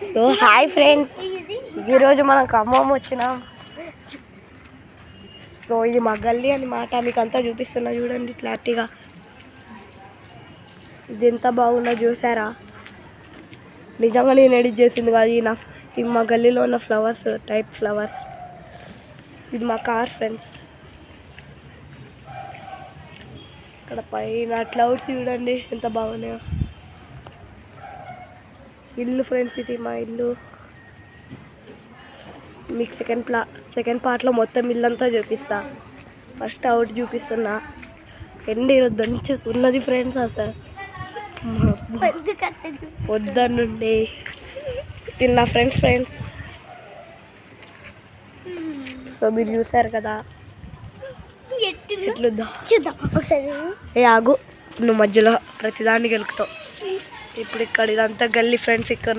So hi friends, ఈరోజు మనం ఖమ్మం వచ్చినాం. సో ఇది మా గల్లీ అన్నమాట. మీకు అంతా చూపిస్తున్నా చూడండి క్లారిటీగా. ఇది ఎంత బాగున్నా చూసారా? నిజంగా నేను ఎడిట్ చేసింది కాదు. ఇది మా గల్లీలో ఉన్న ఫ్లవర్స్, టైప్ ఫ్లవర్స్. ఇది మా కార్ ఫ్రెండ్స్. ఇక్కడ పైన క్లౌడ్స్ చూడండి ఎంత బాగున్నాయో. ఇల్లు ఫ్రెండ్స్, ఇది మా ఇల్లు. మీకు సెకండ్ పార్ట్లో మొత్తం ఇల్లంతా చూపిస్తా. ఫస్ట్ అవుట్ చూపిస్తున్నా. ఎండి దంచి ఉన్నది ఫ్రెండ్స్. అసలు పొద్దున్నుండి తిన్నా ఫ్రెండ్స్. సో మీరు చూసారు కదా ఎట్లుందా. ఏ ఆగు, నువ్వు మధ్యలో ప్రతిదాన్ని గెలుకుతావు. ఇప్పుడు ఇక్కడ ఇదంతా గల్లీ ఫ్రెండ్స్. ఇక్కడ